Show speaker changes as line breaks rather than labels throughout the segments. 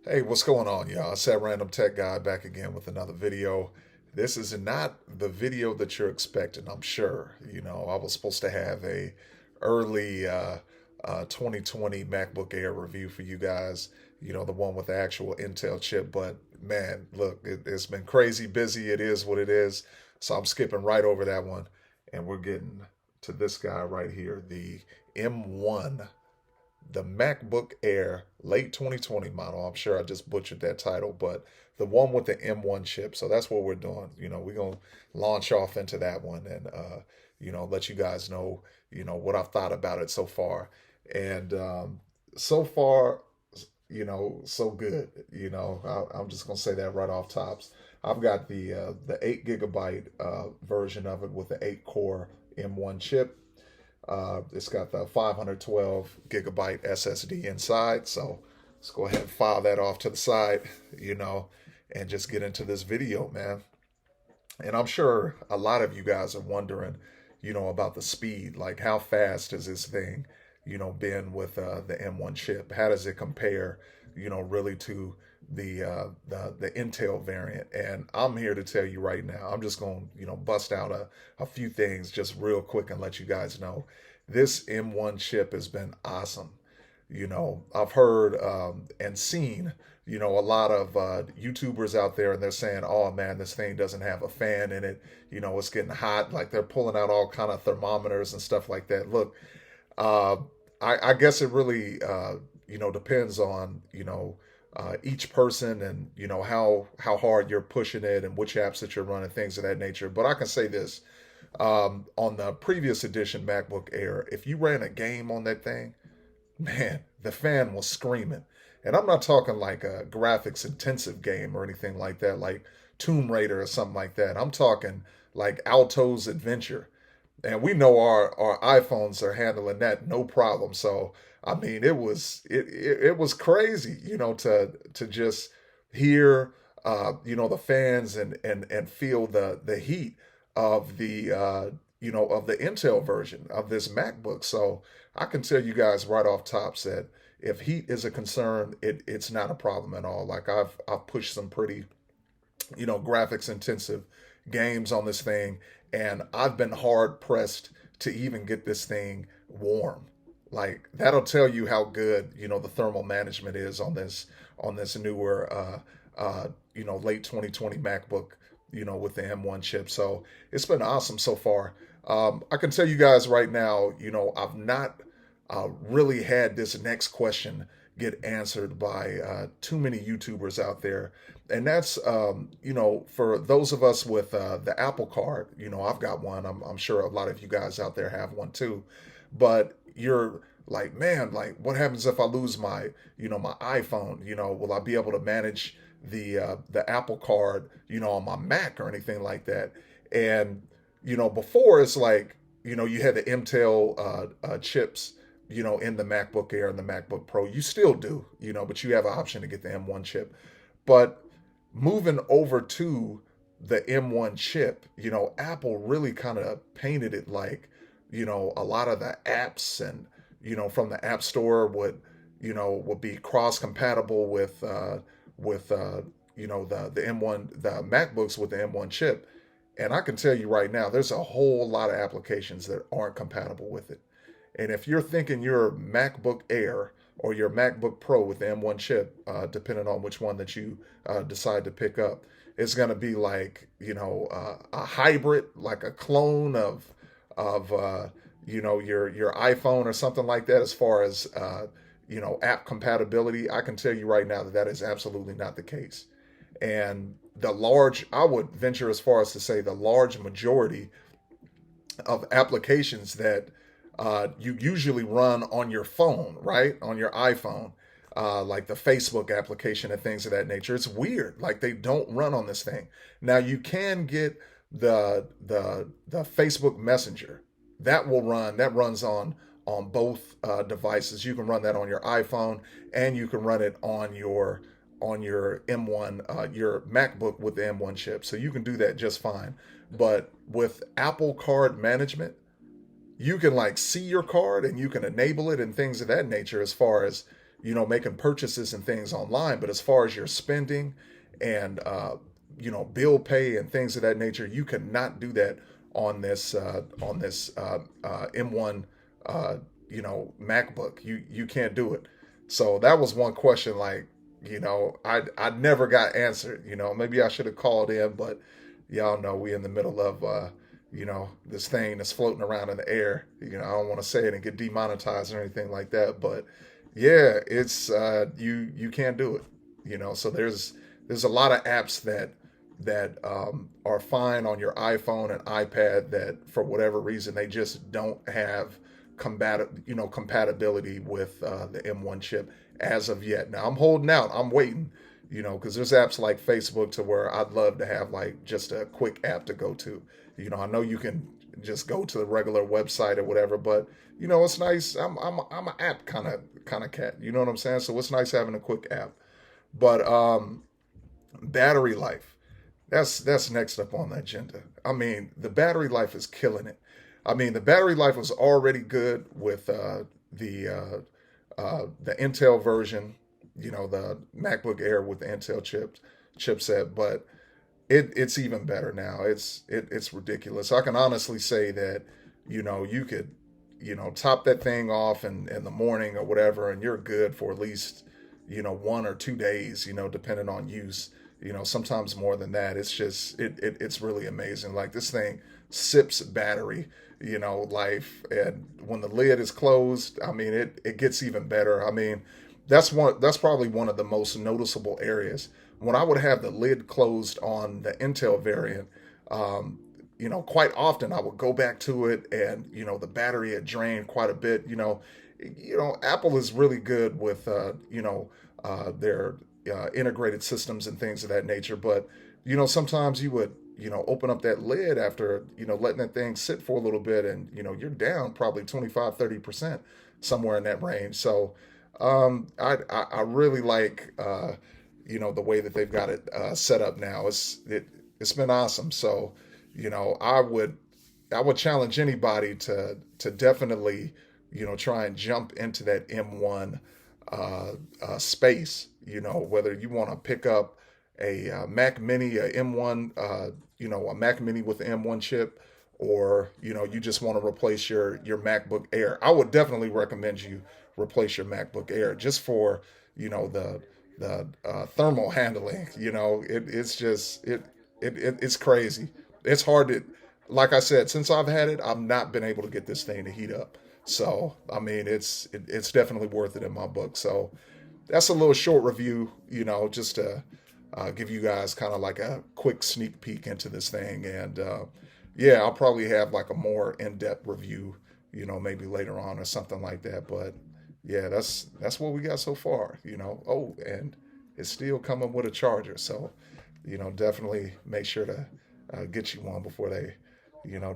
Hey, what's going on, y'all? It's that Random Tech Guy back again with another video. This is not the video that you're expecting, I'm sure. I was supposed to have a early 2020 MacBook Air review for you guys, the one with the actual Intel chip. But man, look, it's been crazy busy. It is what it is. So I'm skipping right over that one. And we're getting to this guy right here, the M1, the MacBook Air late 2020 model. I'm sure I just butchered that title, but the one with the M1 chip. So that's what we're doing. We're going to launch off into that one and, let you guys know, what I've thought about it so far. And so far, so good. I'm just going to say that right off tops. I've got the 8 gigabyte version of it with the 8 core M1 chip. It's got the 512 gigabyte SSD inside. So let's go ahead and file that off to the side, and just get into this video, man. And I'm sure a lot of you guys are wondering, about the speed. Like, how fast has this thing, been with the M1 chip? How does it compare, really to the Intel variant? And I'm here to tell you right now. I'm just going to, bust out a few things just real quick and let you guys know. This M1 chip has been awesome. I've heard and seen, a lot of YouTubers out there, and they're saying, "Oh man, this thing doesn't have a fan in it. It's getting hot." Like they're pulling out all kind of thermometers and stuff like that. Look, uh, I guess it really, depends on, each person and how hard you're pushing it and which apps that you're running, things of that nature. But I can say this: on the previous edition MacBook Air, if you ran a game on that thing, man, the fan was screaming. And I'm not talking like a graphics intensive game or anything like that, like Tomb Raider or something like that. I'm talking like Alto's Adventure. And we know our iPhones are handling that no problem. So I mean, it was crazy, to just hear the fans and feel the heat of the of the Intel version of this MacBook. So I can tell you guys right off tops that if heat is a concern, it's not a problem at all. Like I've pushed some pretty, graphics intensive games on this thing, and I've been hard pressed to even get this thing warm. Like that'll tell you how good, the thermal management is on this newer late 2020 MacBook, with the M1 chip. So it's been awesome so far. I can tell you guys right now, I've not really had this next question get answered by too many YouTubers out there. And that's, for those of us with the Apple Card, I've got one. I'm sure a lot of you guys out there have one too. But you're like, man, like, what happens if I lose my iPhone? Will I be able to manage the Apple Card, on my Mac or anything like that? And before it's like, you had the Intel chips, in the MacBook Air and the MacBook Pro. You still do, but you have an option to get the M1 chip. But moving over to the M1 chip, Apple really kind of painted it like, a lot of the apps and, from the App Store would be cross compatible with the M1, the MacBooks with the M1 chip. And I can tell you right now, there's a whole lot of applications that aren't compatible with it. And if you're thinking your MacBook Air or your MacBook Pro with the M1 chip, depending on which one that you decide to pick up, it's going to be like, a hybrid, like a clone of your iPhone or something like that. As far as app compatibility, I can tell you right now that that is absolutely not the case. And I would venture as far as to say the large majority of applications that you usually run on your phone, right? On your iPhone, like the Facebook application and things of that nature. It's weird. Like they don't run on this thing. Now you can get the Facebook Messenger. That runs on both devices. You can run that on your iPhone and you can run it on your M1, your MacBook with the M1 chip. So you can do that just fine. But with Apple Card management, you can like see your card and you can enable it and things of that nature as far as making purchases and things online. But as far as your spending and, bill pay and things of that nature, you cannot do that on this M1, MacBook. You can't do it. So that was one question, like, I never got answered. Maybe I should have called in, but y'all know we in the middle of this thing that's floating around in the air. I don't want to say it and get demonetized or anything like that, but yeah, it's you can't do it. So there's a lot of apps that are fine on your iPhone and iPad that for whatever reason they just don't have compatibility with the M1 chip as of yet. Now I'm holding out. I'm waiting. Because there's apps like Facebook to where I'd love to have like just a quick app to go to. I know you can just go to the regular website or whatever, but it's nice. I'm an app kind of cat. You know what I'm saying? So it's nice having a quick app. But battery life, that's next up on the agenda. I mean, the battery life is killing it. I mean, the battery life was already good with the Intel version, the MacBook Air with the Intel chipset, but it's even better now. It's ridiculous. I can honestly say that, you could, top that thing off in the morning or whatever, and you're good for at least, 1 or 2 days, depending on use. Sometimes more than that. It's just it's really amazing. Like this thing sips battery, life, and when the lid is closed, I mean it gets even better. I mean, that's probably one of the most noticeable areas. When I would have the lid closed on the Intel variant, quite often I would go back to it and, the battery had drained quite a bit. Apple is really good with, their integrated systems and things of that nature. But, sometimes you would, open up that lid after, letting that thing sit for a little bit and, you're down probably 25-30% somewhere in that range. So I really like, the way that they've got it set up now. It's been awesome. So, I would challenge anybody to definitely, try and jump into that M1 space. Whether you want to pick up a Mac Mini, a M1, a Mac Mini with the M1 chip, or you just want to replace your MacBook Air. I would definitely recommend you replace your MacBook Air just for the thermal handling. It's crazy. It's hard to, like I said, since I've had it, I've not been able to get this thing to heat up. So I mean, it's definitely worth it in my book. So that's a little short review, just to give you guys kind of like a quick sneak peek into this thing. And yeah, I'll probably have like a more in-depth review, maybe later on or something like that. But yeah, that's what we got so far, Oh, and it's still coming with a charger. So, definitely make sure to get you one before they,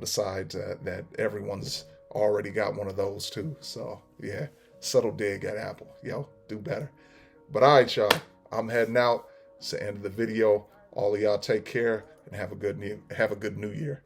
decide that everyone's already got one of those too. So yeah, subtle dig at Apple. Do better. But all right, y'all, I'm heading out. It's the end of the video. All of y'all take care and have a good new year.